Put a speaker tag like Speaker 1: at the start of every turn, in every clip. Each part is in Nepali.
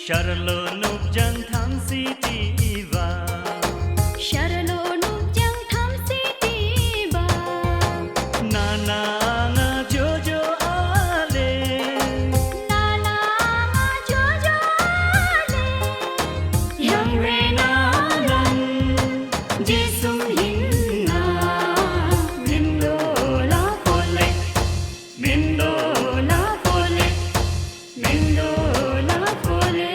Speaker 1: Sharlo nupjang thamsi tiba
Speaker 2: Sharlo nupjang thamsi tiba
Speaker 1: Nana nga jojo ale
Speaker 2: Nana nga jojo ale
Speaker 1: Yang rena nan Jisum hinna Mindo la pole Mindo la pole Mindo la pole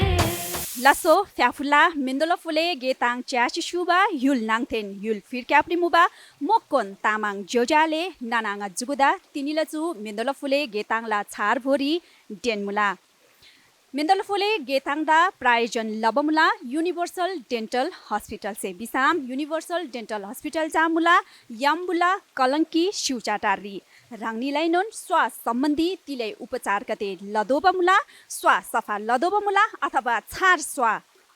Speaker 3: Lasso Fiafula Mindolo Fule Getang Chashi Shuba Yul Nangten Yul Firkapri Muba Mokon Tamang Jojale Nananga Juguda Tinilaju Mindolo Fule Getang La Char Bhori Denmula Mindolo Fule Getang Da Prayojan Labamula Universal Dental Hospital से बिसाम Universal Dental Hospital जामुला याम्बुला कलंकी शिवचाटारी रांगनीलाई नोन स्वास्थ्य सम्बन्धी तिलै उपचार कते लदोबमुला स्वास्थ्य सफा लदोबमुला अथवा छार स्वा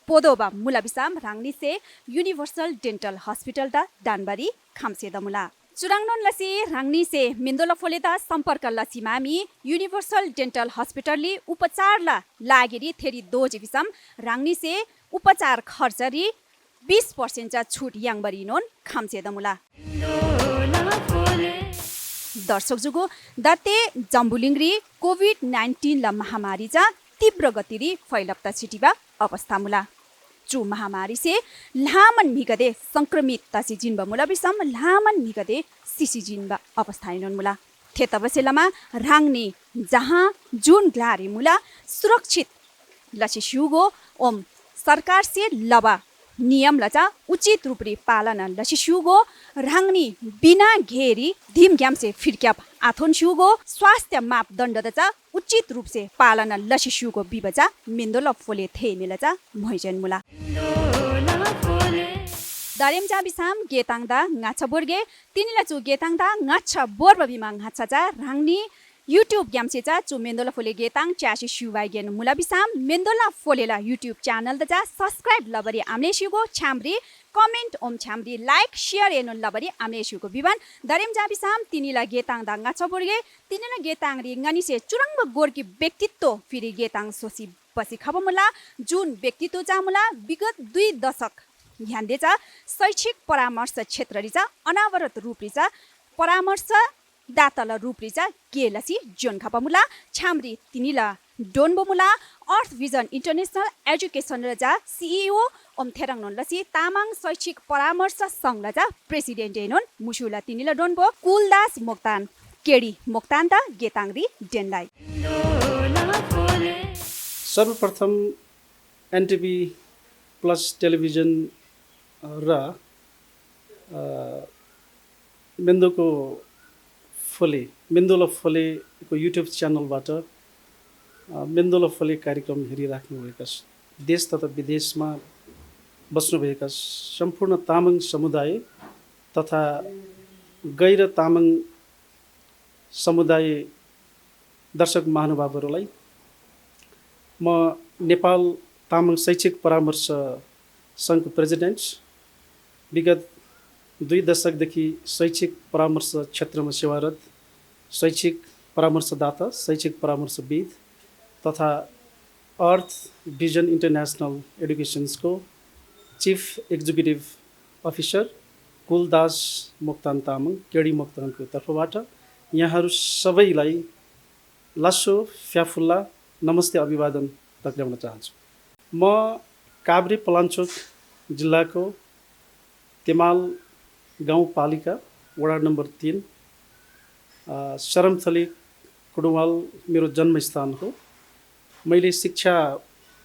Speaker 3: पोदोबा मुला बिसाम रांगनी से यूनिवर्सल डेन्टल हस्पिटल दा दानबारी खामसे दमुला चुराङनोन लसी रांगनी से मिन्दोला फोलेदा सम्पर्क लसी मामी यूनिवर्सल डेन्टल हस्पिटलले उपचारला लागेरी थेरी दोजे बिसाम रांगनी से उपचार खर्चरी 20% छुट याङबरी नोन खामसे दमुला दर्शक जुगो दाते जम्बुलिङ्ग्री कोभिड-19 ला महामारी जा तीव्र गतिरी फैलप्ता छिटिबा अवस्था मुला चु महामारी से लामन मिगदे संक्रमित तासी जिनबा मुला बिसम लामन मिगदे सिसी जिनबा अवस्था नन मुला थेतबसेलामा राङनी जहाँ जुन ग्लारी मुला सुरक्षित लछि शुगो ओम सरकार से लबा नियम लचा उचित रूपरी पालना लछि शुगो राङनी बिना घेरी धिम ग्याम से फिरक्याप आथोन शुगो स्वास्थ्य मापदण्ड दचा उचित रूप से पालना लछि शुगो बिबचा मिन्दोल फोले थे मिलचा भइजन मुला दारेम जा बिसाम गेताङदा ngacha borge tinila chu getangda ngacha borba bimang ngacha राङनी YouTube ग्यामसेचा चु मेन्दोला फोले गेताङ च्यासी शुवाइ गेन मुला बिसाम मेन्दोला फोलेला YouTube च्यानल दजा सब्स्क्राइब लबरी आम्ने शुगो छाम्री कमेन्ट ओम छाम्री लाइक शेयर एनो लबरी आम्ने शुगो बिबान दरेम जा बिसाम तिनीला गेताङ दाङा छबोर्गे तिनीला गेताङ रि ngani से चुरंग गोरकी व्यक्तित्व फिरी गेताङ सोसी बसी खबमुला जुन व्यक्तित्व जामुला विगत 2 दशक ध्यान देचा शैक्षिक परामर्श क्षेत्र रिचा अनावरत रूप रिचा परामर्श दातल रूप रिचा केलसी जोन खपमुला छाम्री तिनीला डोनबोमुला अर्थ भिजन इन्टरनेशनल एजुकेसन रजा सीईओ ओम थेरङ नन लसी तामाङ शैक्षिक परामर्श संघ रजा प्रेसिडेन्ट एनोन मुशुला तिनीला डोनबो कुलदास मोक्तान केडी मोक्तान दा गेताङरी डेनलाई
Speaker 4: सर्वप्रथम एनटिभी प्लस टेलिभिजन र मेन्दोला फोलेको युट्युब च्यानलबाट मेन्दोला फोले कार्यक्रम हेरिराख्नुभएका देश तथा विदेशमा बस्नुभएका सम्पूर्ण तामाङ समुदाय तथा गैर तामाङ समुदाय दर्शक महानुभावहरूलाई म नेपाल तामाङ शैक्षिक परामर्श सङ्घको प्रेसिडेन्ट विगत 2 दशकदेखि शैक्षिक परामर्श क्षेत्रमा सेवारत शैक्षिक परामर्शदाता शैक्षिक परामर्शविद तथा अर्थ भिजन इन्टरनेसनल एडुकेसन्सको chief executive officer Kuldas Moktan Tamang KD मोक्तानको तर्फबाट यहाँहरू सबैलाई लासो फ्याफुल्ला नमस्ते अभिवादन टक्राउन चाहन्छु। म काभ्रे पलाञ्चोक जिल्लाको तेमाल गाउँपालिका वडा नम्बर 3 शरमथली कुडुवाल मेरो जन्मस्थान हो। मैले शिक्षा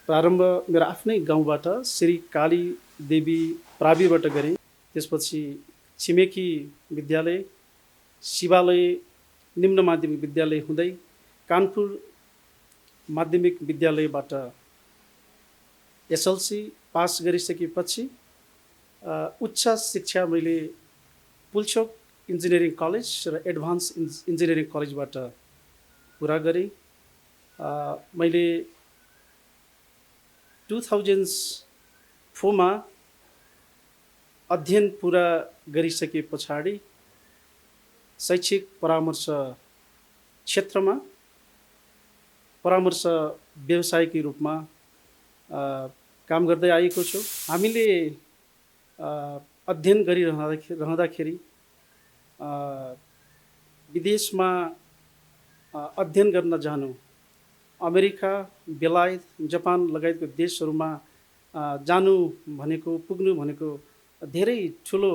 Speaker 4: प्रारम्भ मेरो आफ्नै गाउँबाट श्री काली देवी प्राविबाट गरेँ। त्यसपछि छिमेकी विद्यालय शिवालय निम्न माध्यमिक विद्यालय हुँदै कानपुर माध्यमिक विद्यालयबाट एसएलसी पास गरिसकेपछि उच्च शिक्षा मैले पुल्चोक इन्जिनियरिङ कलेज र एडभान्स इन्जिनियरिङ कलेजबाट पुरा गरेँ। मैले 2004 मा अध्ययन पुरा गरिसके पछाडि शैक्षिक परामर्श क्षेत्रमा परामर्श व्यवसायिक रूपमा काम गर्दै आएको छु। हामीले अध्ययन गरिरहँदाखेरि विदेशमा अध्ययन गर्न जानु, अमेरिका, बेलायत, जापान लगायतको देशहरूमा जानु भनेको, पुग्नु भनेको धेरै ठुलो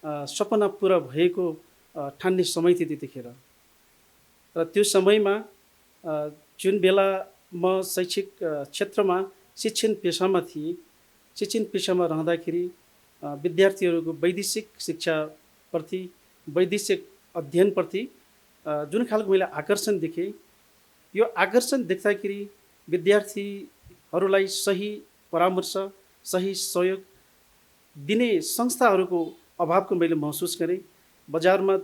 Speaker 4: सपना पुरा भएको ठान्ने समय थियो त्यतिखेर। र त्यो समयमा जुन बेला म शैक्षिक क्षेत्रमा शिक्षण पेसामा थिएँ, शिक्षण पेसामा रहँदाखेरि विद्यार्थीहरूको वैदेशिक शिक्षाप्रति, वैदेशिक अध्ययनप्रति जुन खालको मैले आकर्षण देखेँ, यो आकर्षण देख्दाखेरि विद्यार्थीहरूलाई सही परामर्श, सही सहयोग दिने संस्थाहरूको अभावको मैले महसुस गरेँ। बजारमा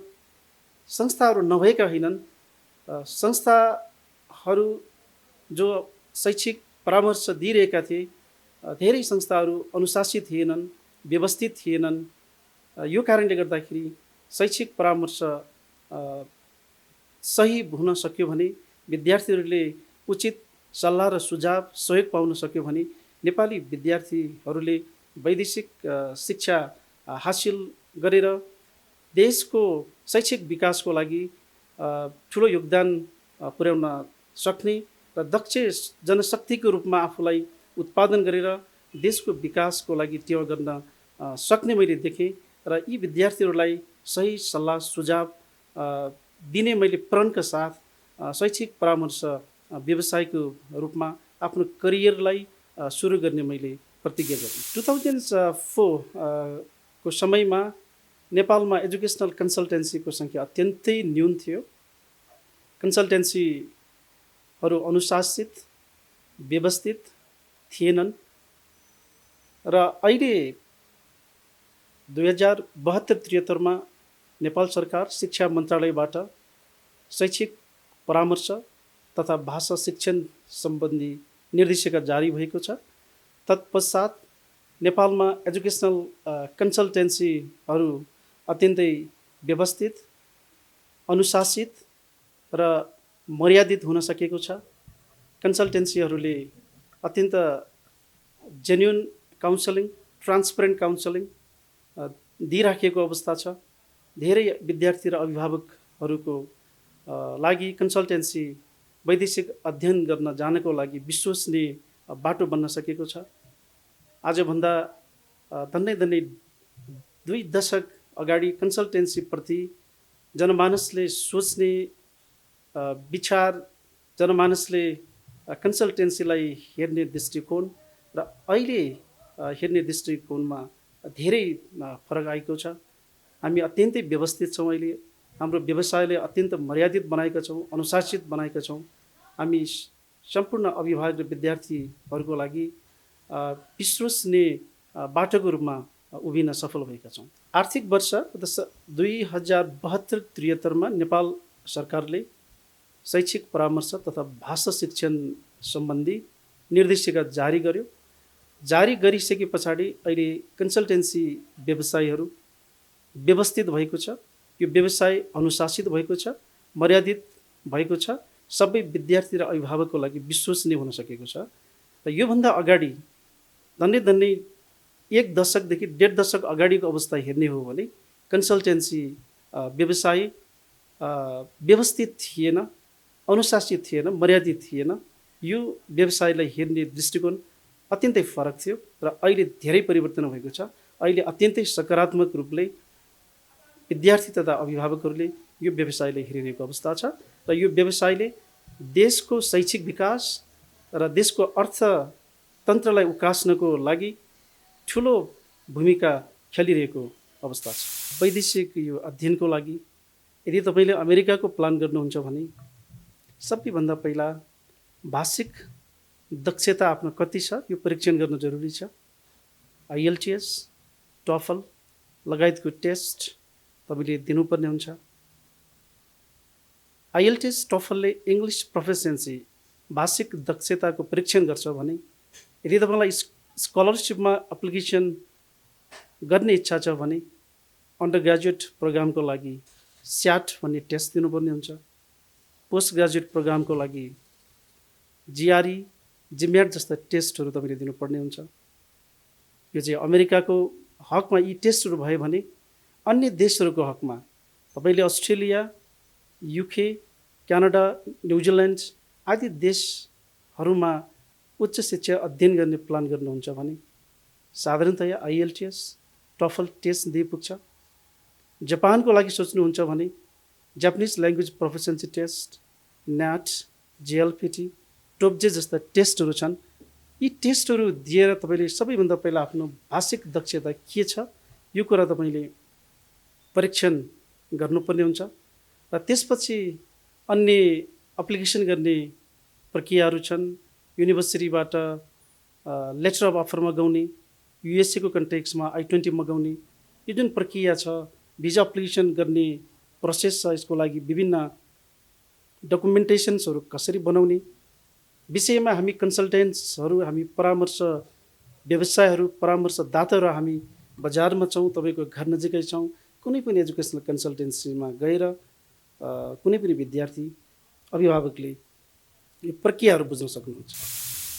Speaker 4: संस्थाहरू नभएका होइनन्, संस्थाहरू जो शैक्षिक परामर्श दिइरहेका थिए, धेरै संस्थाहरू अनुशासित थिएनन्, व्यवस्थित थिएनन्। यो कारणले गर्दाखेरि शैक्षिक परामर्श सही हुन सक्यो भने, विद्यार्थीहरूले उचित सल्लाह र सुझाव, सहयोग पाउन सक्यो भने नेपाली विद्यार्थीहरूले वैदेशिक शिक्षा हासिल गरेर देशको शैक्षिक विकासको लागि ठुलो योगदान पुर्याउन सक्ने र दक्ष जनशक्तिको रूपमा आफूलाई उत्पादन गरेर देशको विकासको लागि टेवा गर्न सक्ने मैले देखेँ। र यी विद्यार्थीहरूलाई सही सल्लाह सुझाव दिने मैले प्रणका साथ शैक्षिक परामर्श व्यवसायको रूपमा आफ्नो करियरलाई सुरु गर्ने मैले प्रतिज्ञा गरेँ। 2004 को समयमा नेपालमा एजुकेसनल कन्सल्टेन्सीको सङ्ख्या अत्यन्तै न्यून थियो। कन्सल्टेन्सीहरू अनुशासित, व्यवस्थित थिएनन्। र अहिले 2072-73 नेपाल सरकार शिक्षा मन्त्रालयबाट शैक्षिक परामर्श तथा भाषा शिक्षण सम्बन्धी निर्देशिका जारी भएको छ। तत्पश्चात नेपालमा एजुकेसनल कन्सल्टेन्सीहरू अत्यन्तै व्यवस्थित, अनुशासित र मर्यादित हुन सकेको छ। कन्सल्टेन्सीहरूले अत्यन्त जेन्युन काउन्सलिङ, ट्रान्सपरेन्ट काउन्सलिङ दिइराखेको अवस्था छ। धेरै विद्यार्थी र अभिभावकहरूको लागि कन्सल्टेन्सी वैदेशिक अध्ययन गर्न जानको लागि विश्वसनीय बाटो बन्न सकेको छ। आजभन्दा धन्नै 2 दशक अगाडि कन्सल्टेन्सीप्रति जनमानसले सोच्ने विचार, जनमानसले कन्सल्टेन्सीलाई हेर्ने दृष्टिकोण र अहिले हेर्ने दृष्टिकोणमा धेरै फरक आएको छ। हामी अत्यन्तै व्यवस्थित छौँ। अहिले हाम्रो व्यवसायले अत्यन्त मर्यादित बनाएका छौँ, अनुशासित बनाएका छौँ। हामी सम्पूर्ण अभिभावक र विद्यार्थीहरूको लागि विश्वसनीय बाटोको रूपमा उभिन सफल भएका छौँ। आर्थिक वर्ष 2072-73 नेपाल सरकारले शैक्षिक परामर्श तथा भाषा शिक्षण सम्बन्धी निर्देशिका जारी गर्यो। जारी गरिसके पछाडि अहिले कन्सल्टेन्सी व्यवसायहरू व्यवस्थित भएको छ। यो व्यवसाय अनुशासित भएको छ, मर्यादित भएको छ, सबै विद्यार्थी र अभिभावकको लागि विश्वसनीय हुन सकेको छ। र योभन्दा अगाडि धन्नै 1 दशकदेखि 1.5 दशक अगाडिको अवस्था हेर्ने हो भने कन्सल्टेन्सी व्यवसाय व्यवस्थित थिएन, अनुशासित थिएन, मर्यादित थिएन। यो व्यवसायलाई हेर्ने दृष्टिकोण अत्यन्तै फरक थियो र अहिले धेरै परिवर्तन भएको छ। अहिले अत्यन्तै सकारात्मक रूपले विद्यार्थी तथा अभिभावकहरूले यो व्यवसायलाई हेरिरहेको अवस्था छ र यो व्यवसायले देशको शैक्षिक विकास र देशको अर्थतन्त्रलाई उकास्नको लागि ठुलो भूमिका खेलिरहेको अवस्था छ। वैदेशिक यो अध्ययनको लागि यदि तपाईँले अमेरिकाको प्लान गर्नुहुन्छ भने सबैभन्दा पहिला भाषिक दक्षता आफ्नो कति छ यो परीक्षण गर्न जरुरी छ। IELTS, TOEFL लगायतको टेस्ट तपाईँले दिनुपर्ने हुन्छ। IELTS, TOEFLले इङ्ग्लिस प्रोफिसिएन्सी भाषिक दक्षताको परीक्षण गर्छ भने यदि तपाईँलाई स्कलरसिपमा एप्लिकेसन गर्ने इच्छा छ भने अन्डर ग्रेजुएट प्रोग्रामको लागि SAT भन्ने टेस्ट दिनुपर्ने हुन्छ। पोस्ट ग्रेजुएट प्रोग्रामको लागि GRE जिम्याट जस्ता टेस्टहरू तपाईँले दिनुपर्ने हुन्छ। यो चाहिँ अमेरिकाको हकमा यी टेस्टहरू भयो भने अन्य देशहरूको हकमा तपाईँले अस्ट्रेलिया, युके, क्यानाडा, न्युजिल्यान्ड आदि देशहरूमा उच्च शिक्षा अध्ययन गर्ने प्लान गर्नुहुन्छ भने साधारणतया IELTS, टफल टेस्ट दिए पुग्छ। जापानको लागि सोच्नुहुन्छ भने Japanese language proficiency test, NAT, JLPT, top J जस्ता टेस्टहरू छन्। यी टेस्टहरू दिएर तपाईँले सबैभन्दा पहिला आफ्नो भाषिक दक्षता के छ यो कुरा तपाईँले परीक्षण गर्नुपर्ने हुन्छ र त्यसपछि अन्य एप्लिकेसन गर्ने प्रक्रियाहरू छन्। युनिभर्सिटीबाट लेटर अफ अफर मगाउने, USA को कन्टेक्समा I-20 मगाउने, यो जुन प्रक्रिया छ, भिजा एप्लिकेसन गर्ने प्रोसेस छ, यसको लागि विभिन्न डकुमेन्टेसन्सहरू कसरी बनाउने विषयमा हामी कन्सल्टेन्ट्सहरू, हामी परामर्श व्यवसायहरू, परामर्शदाताहरू हामी बजारमा छौँ, तपाईँको घर नजिकै छौँ। कुनै पनि एजुकेसनल कन्सल्टेन्सीमा गएर कुनै पनि विद्यार्थी अभिभावकले यो प्रक्रियाहरू बुझ्न सक्नुहुन्छ।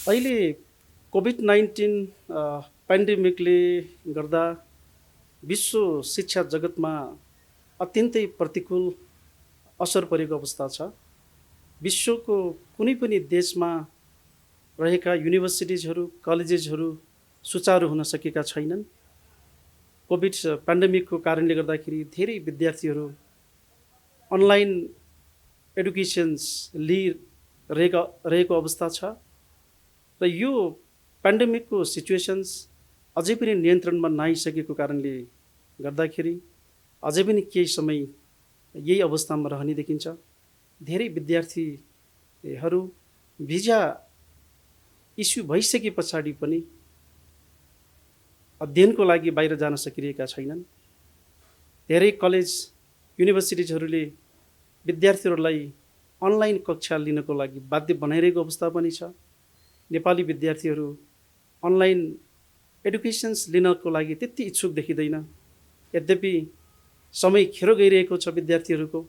Speaker 4: अहिले कोभिड-19 पेन्डेमिकले गर्दा विश्व शिक्षा जगतमा अत्यन्तै प्रतिकूल असर परेको अवस्था छ। विश्वको कुनै पनि देशमा रहेका युनिभर्सिटिजहरू, कलेजेसहरू सुचारू हुन सकेका छैनन्। कोभिड पेन्डेमिकको कारणले गर्दाखेरि धेरै विद्यार्थीहरू अनलाइन एडुकेसन्स लिइरहेको अवस्था छ र यो पेन्डेमिकको सिचुएसन्स अझै पनि नियन्त्रणमा नआइसकेको कारणले गर्दाखेरि अझै पनि केही समय यही अवस्थामा रहने देखिन्छ। धेरै विद्यार्थीहरू भिजा इस्यु भइसके पछाडि पनि अध्ययनको लागि बाहिर जान सकिरहेका छैनन्। धेरै कलेज युनिभर्सिटिजहरूले विद्यार्थीहरूलाई अनलाइन कक्षा लिनको लागि बाध्य बनाइरहेको अवस्था पनि छ। नेपाली विद्यार्थीहरू अनलाइन एडुकेसन्स लिनको लागि त्यति इच्छुक देखिँदैन। यद्यपि समय खेरो गइरहेको छ विद्यार्थीहरूको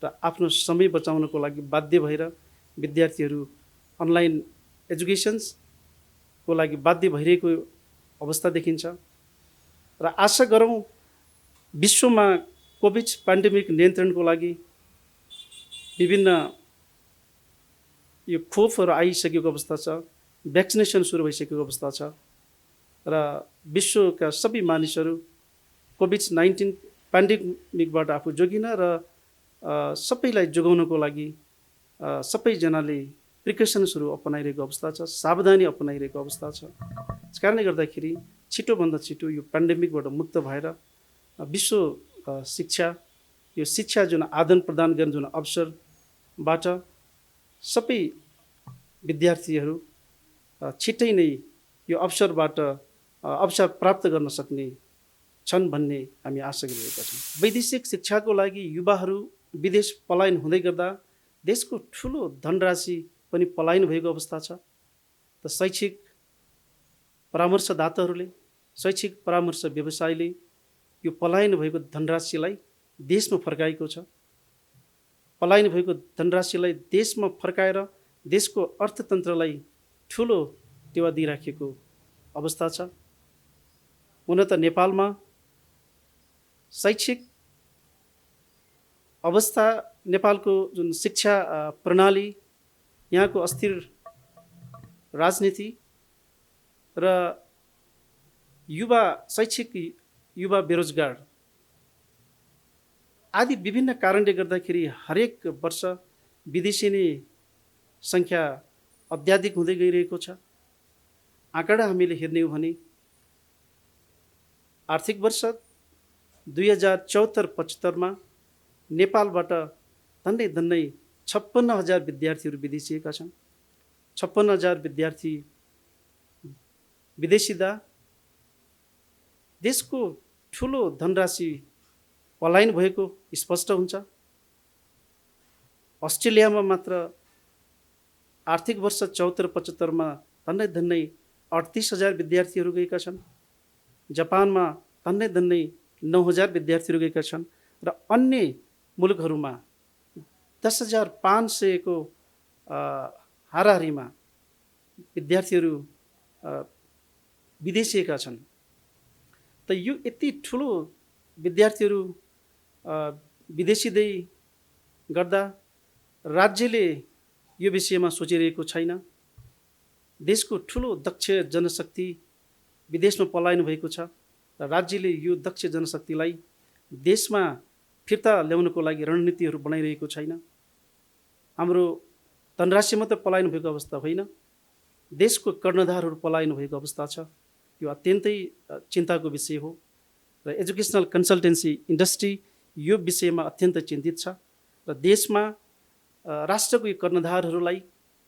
Speaker 4: र आफ्नो समय बचाउनको लागि बाध्य भएर विद्यार्थीहरू अनलाइन एजुकेसन्सको लागि बाध्य भइरहेको अवस्था देखिन्छ र आशा गरौँ विश्वमा कोभिड पेन्डेमिक नियन्त्रणको लागि विभिन्न यो खोपहरू आइसकेको अवस्था छ, भ्याक्सिनेसन सुरु भइसकेको अवस्था छ र विश्वका सबै मानिसहरू कोभिड-19 पेन्डेमिकबाट आफू जोगिन र सबैलाई जोगाउनको लागि सबैजनाले प्रिकसन्सहरू अपनाइरहेको अवस्था छ, सावधानी अपनाइरहेको अवस्था छ। यस कारणले गर्दाखेरि छिटोभन्दा छिटो यो पेन्डेमिकबाट मुक्त भएर विश्व शिक्षा, यो शिक्षा जुन आदान प्रदान गर्ने जुन अवसरबाट सबै विद्यार्थीहरू छिट्टै नै यो अवसर प्राप्त गर्न सक्ने छन् भन्ने हामी आशा गरिरहेका छौँ। वैदेशिक शिक्षाको लागि युवाहरू विदेश पलायन हुँदै गर्दा देशको ठुलो धनराशि पनि पलायन भएको अवस्था छ। त शैक्षिक परामर्शदाताहरूले, शैक्षिक परामर्श व्यवसायले यो पलायन भएको धनराशिलाई देशमा फर्काएको छ। पलायन भएको धनराशिलाई देशमा फर्काएर देशको अर्थतन्त्रलाई ठुलो टेवा दिइराखेको अवस्था छ। हुन त नेपालमा शैक्षिक अवस्था, नेपालको जुन शिक्षा प्रणाली, यहाँको अस्थिर राजनीति र युवा शैक्षिक युवा बेरोजगार आदि विभिन्न कारणले गर्दाखेरि हरेक वर्ष विदेशी नै सङ्ख्या अत्याधिक हुँदै गइरहेको छ। आँकडा हामीले हेर्ने हो भने आर्थिक वर्ष 2074-75 नेपालबाट धन्दै 56,000 विद्यार्थीहरू विदेशिएका छन्। 56,000 विद्यार्थी विदेशिँदा देशको ठुलो धनराशि पलायन भएको स्पष्ट हुन्छ। अस्ट्रेलियामा मात्र आर्थिक वर्ष 74-75 धन्दै 38,000 विद्यार्थीहरू गएका छन्। जापानमा धन्दै 9,000 विद्यार्थीहरू गएका छन् र अन्य मुलुकहरूमा 10,500 को हाराहारीमा विद्यार्थीहरू विदेशिएका छन्। त यो यति ठुलो विद्यार्थीहरू विदेशिँदै गर्दा राज्यले यो विषयमा सोचिरहेको छैन। देशको ठुलो दक्ष जनशक्ति विदेशमा पलायन भएको छ र राज्यले यो दक्ष जनशक्तिलाई देशमा फिर्ता ल्याउनको लागि रणनीतिहरू बनाइरहेको छैन। हाम्रो धनराशि मात्र पलायन भएको अवस्था होइन, देशको कर्णधारहरू पलायन भएको अवस्था छ। यो अत्यन्तै चिन्ताको विषय हो र एजुकेसनल कन्सल्टेन्सी इन्डस्ट्री यो विषयमा अत्यन्त चिन्तित छ र देशमा राष्ट्रको यो कर्णधारहरूलाई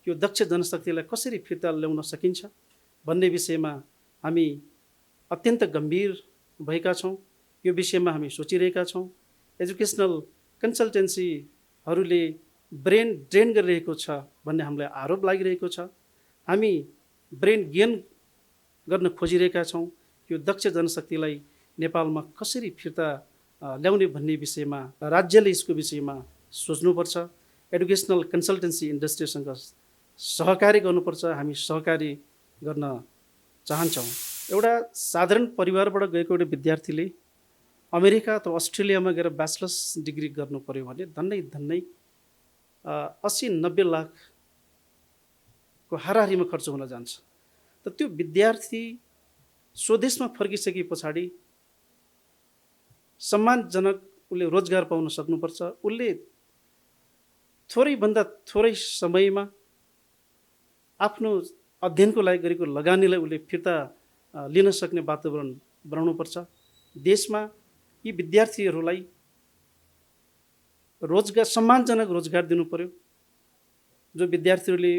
Speaker 4: यो दक्ष जनशक्तिलाई कसरी फिर्ता ल्याउन सकिन्छ भन्ने विषयमा हामी अत्यन्त गम्भीर भएका छौँ। यो विषयमा हामी सोचिरहेका छौँ। एजुकेसनल कन्सल्टेन्सीहरूले ब्रेन ड्रेन गरिरहेको छ भन्ने हामीलाई आरोप लागिरहेको छ। हामी ब्रेन गेन गर्न खोजिरहेका छौँ। यो दक्ष जनशक्तिलाई नेपालमा कसरी फिर्ता ल्याउने भन्ने विषयमा राज्यले यसको विषयमा सोच्नुपर्छ। एडुकेसनल कन्सल्टेन्सी इन्डस्ट्रीसँग सहकारी गर्नुपर्छ। हामी सहकारी गर्न चाहन्छौँ। एउटा साधारण परिवारबाट गएको एउटा विद्यार्थीले अमेरिका अथवा अस्ट्रेलियामा गएर ब्याचलर्स डिग्री गर्नु पर्यो भने धन्नै 80-90 लाखको हाराहारीमा खर्च हुन जान्छ। त त्यो विद्यार्थी स्वदेशमा फर्किसके पछाडि सम्मानजनक उसले रोजगार पाउन सक्नुपर्छ। उसले थोरैभन्दा थोरै समयमा आफ्नो अध्ययनको लागि गरेको लगानीलाई उसले फिर्ता लिन सक्ने वातावरण बनाउनुपर्छ। देशमा यी विद्यार्थीहरूलाई रोजगार, सम्मानजनक रोजगार दिनु पर्यो। जो विद्यार्थीहरूले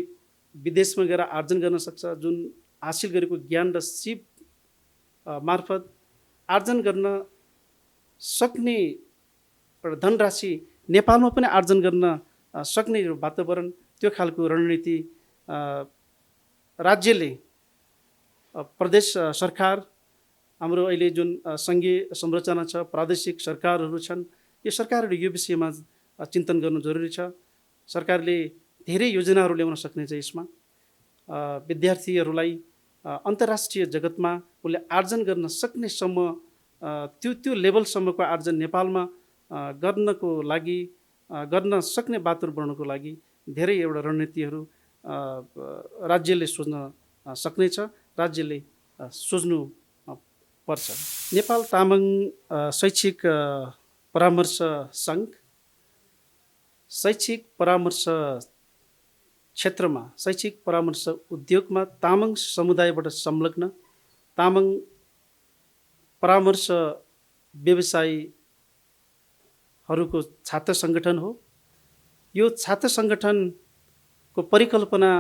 Speaker 4: विदेशमा गएर आर्जन गर्न सक्छ, जुन हासिल गरेको ज्ञान र सिप मार्फत आर्जन गर्न सक्ने एउटा धनराशि नेपालमा पनि आर्जन गर्न सक्ने वातावरण, त्यो खालको रणनीति राज्यले, प्रदेश सरकार, हाम्रो अहिले जुन सङ्घीय संरचना छ, प्रादेशिक सरकारहरू छन्, यो सरकारहरूले यो विषयमा चिन्तन गर्नु जरुरी छ। सरकारले धेरै योजनाहरू ल्याउन सक्ने छ। यसमा विद्यार्थीहरूलाई अन्तर्राष्ट्रिय जगतमा उसले आर्जन गर्न सक्नेसम्म त्यो लेभलसम्मको आर्जन नेपालमा गर्नको लागि, गर्न सक्ने वातावरण बनाउनको लागि धेरै एउटा रणनीतिहरू राज्यले सोच्न सक्नेछ, राज्यले सोच्नु पर्छ। नेपाल तामाङ शैक्षिक परामर्श सङ्घ शैक्षिक परामर्श क्षेत्रमा, शैक्षिक परामर्श उद्योगमा तामाङ समुदायबाट संलग्न तामाङ परामर्श व्यवसायीहरूको छात्र सङ्गठन हो। यो छात्र सङ्गठनको परिकल्पना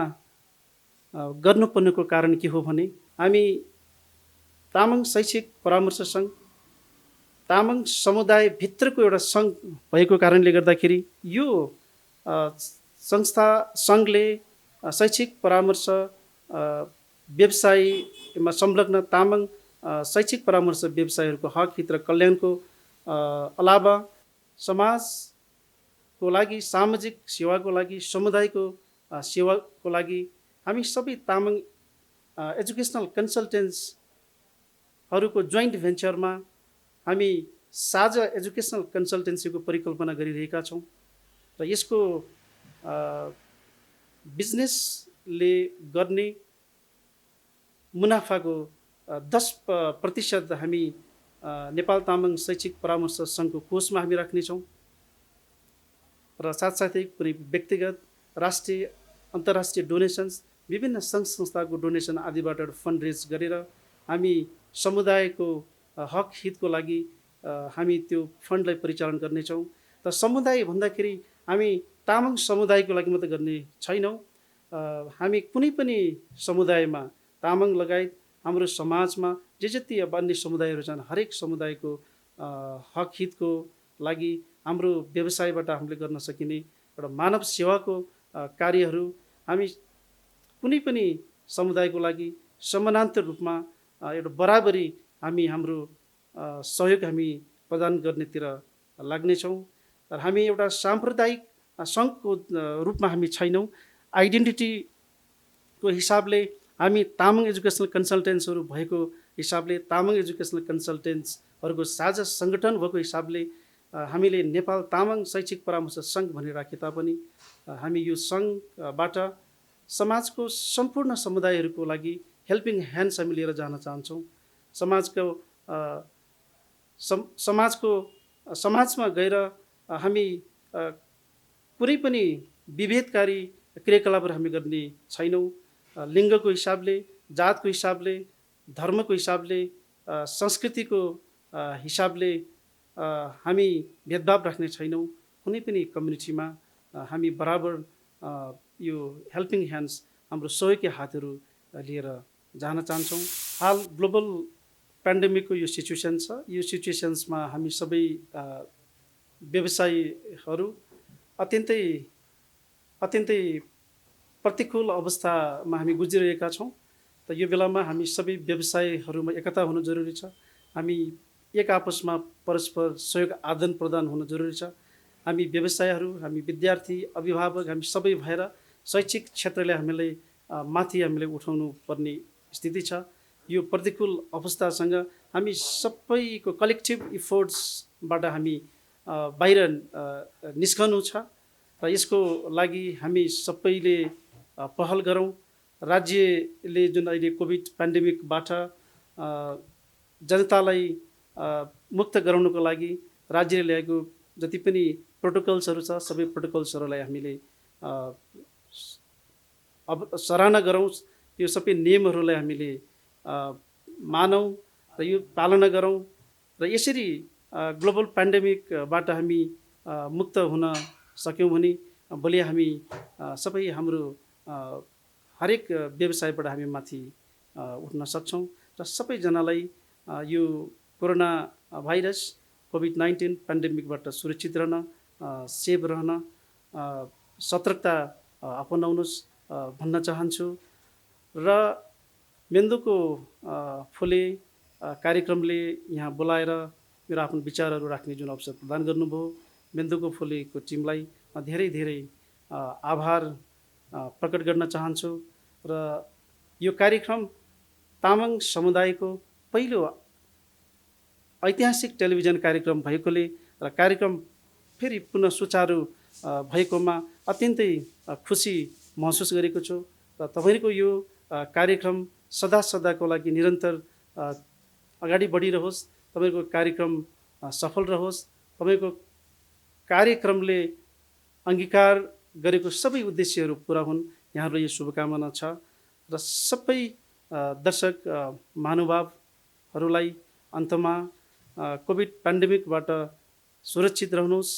Speaker 4: गर्नुपर्नेको कारण के हो भने हामी तामाङ शैक्षिक परामर्श सङ्घ तामाङ समुदायभित्रको एउटा सङ्घ भएको कारणले गर्दाखेरि यो सङ्घले शैक्षिक परामर्श व्यवसायमा संलग्न तामाङ शैक्षिक परामर्श व्यवसायीहरूको हक, हित र कल्याणको अलावा समाजको लागि, सामाजिक सेवाको लागि, समुदायको सेवाको लागि हामी सबै तामाङ एजुकेसनल कन्सल्टेन्ट्सहरूको जोइन्ट भेन्चरमा हामी साझा एजुकेसनल कन्सल्टेन्सीको परिकल्पना गरिरहेका छौँ र यसको बिजनेसले गर्ने मुनाफाको 10% हामी नेपाल तामाङ शैक्षिक परामर्श सङ्घको कोषमा हामी राख्नेछौँ र साथसाथै कुनै व्यक्तिगत, राष्ट्रिय, अन्तर्राष्ट्रिय डोनेसन्स, विभिन्न सङ्घ संस्थाको डोनेसन आदिबाट फन्ड रेज गरेर हामी समुदायको हक हितको लागि हामी त्यो फन्डलाई परिचालन गर्नेछौँ। त समुदाय भन्दाखेरि हामी तामाङ समुदायको लागि मात्रै गर्ने छैनौँ। हामी कुनै पनि समुदायमा, तामाङ लगायत हाम्रो समाजमा जे जति अब अन्य समुदायहरू छन्, हरेक समुदायको हक हितको लागि हाम्रो व्यवसायबाट हामीले गर्न सकिने एउटा मानव सेवाको कार्यहरू हामी कुनै पनि समुदायको लागि समानान्तर रूपमा एउटा बराबरी हामी हाम्रो सहयोग हामी प्रदान गर्नेतिर लाग्नेछौँ। र हामी एउटा साम्प्रदायिक सङ्घको रूपमा हामी छैनौँ। आइडेन्टिटीको को हिसाबले हामी तामाङ एजुकेसनल कन्सल्टेन्ट्सहरू भएको हिसाबले तामाङ एजुकेसनल कन्सल्टेन्ट्सहरूको साझा सङ्गठन भएको हिसाबले हामीले नेपाल तामाङ शैक्षिक परामर्श सङ्घ भनेर राखे तापनि हामी यो सङ्घबाट समाजको सम्पूर्ण समुदायहरूको लागि हेल्पिङ ह्यान्ड्स हामी लिएर जान चाहन्छौँ। समाजमा गएर हामी कुनै पनि विभेदकारी क्रियाकलापहरू हामी गर्ने छैनौँ। लिङ्गको हिसाबले, जातको हिसाबले, धर्मको हिसाबले, संस्कृतिको हिसाबले हामी भेदभाव राख्ने छैनौँ। कुनै पनि कम्युनिटीमा हामी बराबर यो हेल्पिङ ह्यान्ड्स हाम्रो सहयोगी हातहरू लिएर जान चाहन्छौँ। हाल ग्लोबल पेन्डेमिकको यो सिचुएसन छ। यो सिचुएसन्समा हामी सबै व्यवसायीहरू अत्यन्तै प्रतिकूल अवस्थामा हामी गुज्रिरहेका छौँ। त यो बेलामा हामी सबै व्यवसायीहरूमा एकता हुनु जरुरी छ। हामी एक आपसमा परस्पर सहयोग आदान प्रदान हुनु जरुरी छ। हामी व्यवसायीहरू, हामी विद्यार्थी, अभिभावक, हामी सबै भएर शैक्षिक क्षेत्रले हामीले उठाउनु पर्ने स्थिति छ। यो प्रतिकूल अवस्थासँग हामी सबैको कलेक्टिभ इफोर्ट्सबाट हामी बाहिर निस्कनु छ र यसको लागि हामी सबैले पहल गरौँ। राज्यले जुन अहिले कोभिड पेन्डेमिकबाट जनतालाई मुक्त गराउनको लागि राज्यले ल्याएको जति पनि प्रोटोकल्सहरू छ सबै प्रोटोकल्सहरूलाई हामीले अब सराहना गरौँ। यो सबै नियमहरूलाई हामीले मानौँ र यो पालना गरौँ र यसरी ग्लोबल पेन्डेमिकबाट हामी मुक्त हुन सक्यौँ भने भोलि हामी सबै हाम्रो हरेक व्यवसायबाट हामी माथि उठ्न सक्छौँ र सबैजनालाई यो कोरोना भाइरस कोभिड-19 पेन्डेमिकबाट सुरक्षित रहन, सेफ रहन, सतर्कता अपनाउनुहोस् भन्न चाहन्छु। र मेन्दोको फुले कार्यक्रमले यहाँ बोलाएर मेरो आफ्नो विचारहरू राख्ने जुन अवसर प्रदान गर्नुभयो, मेन्दोको फुलेको टिमलाई धेरै धेरै आभार प्रकट गर्न चाहन्छु। र यो कार्यक्रम तामाङ समुदायको पहिलो ऐतिहासिक टेलिभिजन कार्यक्रम भएकोले र कार्यक्रम फेरि पुनः सुचारू भएकोमा अत्यन्तै खुसी महसुस गरेको छु। र तपाईँको यो कार्यक्रम सदाको लागि निरन्तर अगाडि बढिरहोस्। तपाईँको कार्यक्रम सफल रहोस्। तपाईँको कार्यक्रमले अङ्गीकार गरेको सबै उद्देश्यहरू पुरा हुन्, यहाँहरूलाई यो शुभकामना छ। र सबै दर्शक महानुभावहरूलाई अन्तमा कोभिड पेन्डेमिकबाट सुरक्षित रहनुहोस्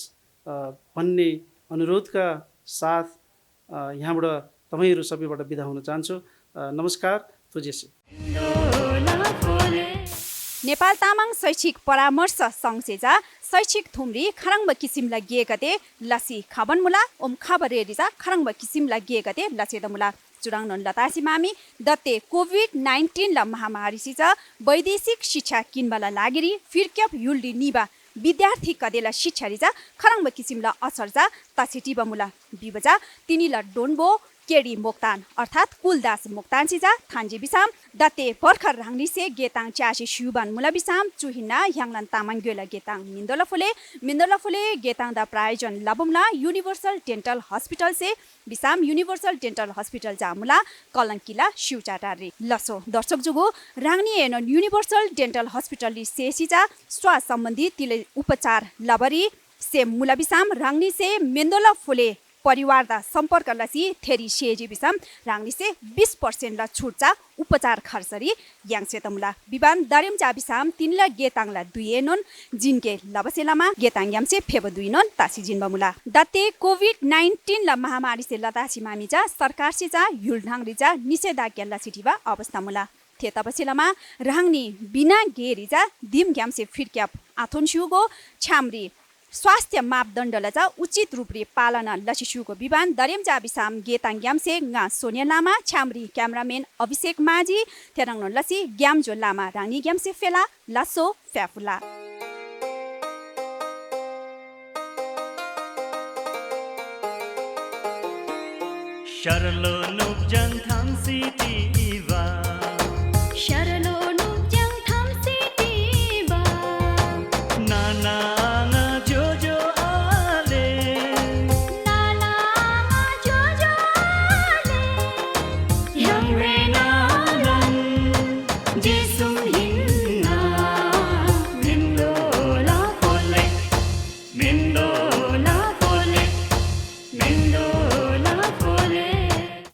Speaker 4: भन्ने अनुरोधका साथ यहाँबाट तपाईँहरू सबैबाट बिदा हुन चाहन्छु। नमस्कार, तुजेसी।
Speaker 3: नेपाल तामाङ शैक्षिक परामर्श सङ्घसेजा शैक्षिक थुम्री खराङ्ब किसिमला गेगते लसी खाबनमुला ओम खाबरेरिजा खराङ्ब किसिमला गेगते लसेदमुला चुराङ लतासी मामी दत्ते कोभिड-19 ला महामारी सिजा वैदेशिक शिक्षा किनबला लागिरी फिरक्याप युल्डी निबा विद्यार्थी कदेला शिक्षा रिजा खराङ्ब किसिमला असरजा ताछिटिबा मुला बिबजा तिनीला डोन्बो केडी मोक्तान अर्थात् कुलदास मोक्तान सिजा थान्जी बिसाम दत्ते भर्खर राङ्निसे गेताङ च्यासी शिवबान मुला बिसाम चुहिना याङलान तामाङ गेला गेताङ मिन्दोला फुले गेताङ दा प्रायोजन लाबुमला यूनिवर्सल डेन्टल हस्पिटल से बिसाम यूनिवर्सल डेन्टल हस्पिटल जामुला कलङ्किला शिवचाटारी लसो दर्शक जुगो राङ्नी एन यूनिवर्सल डेन्टल हस्पिटल सेसिजा स्वास्थ्य सम्बन्धी तिले उपचार लबरी से मुला बिसाम राङ्नी से मेन्दोला फुले परिवार दा सम्पर्क लसी थेरी सेजी बिसम राङ्नी से 20% ला छुटचा उपचार खर्चरी याङसे तमुला विबान दरिम चा बिसाम तिनला गेताङला दुएनोन जिनके लबसेलामा गेताङ यामसे फेब दुइनोन तासी जिनबमुला दत्ते कोभिड-19 ला महामारी से लतासी मामिजा सरकार से जा युलढाङरिजा निषेधाज्ञा लसिटिबा अवस्था मुला थे तबसेलामा राङ्नी बिना गेरिजा दिम ग्यामसे फिरक्याप आथोन शिवगो छामरी स्वास्थ्य मापदण्डलाई चाहिँ उचित रूपले पालना लसिसुको विवान दरेमजा बिसाम गेताङ ग्यामसे गा सोनिया लामा छामरी क्यामरामेन अभिषेक माझी तेराङ लसी ग्यामजो लामा रानी ग्यामसे फेला लासो फ्याफुला
Speaker 1: Sharlo nup jang tham si ti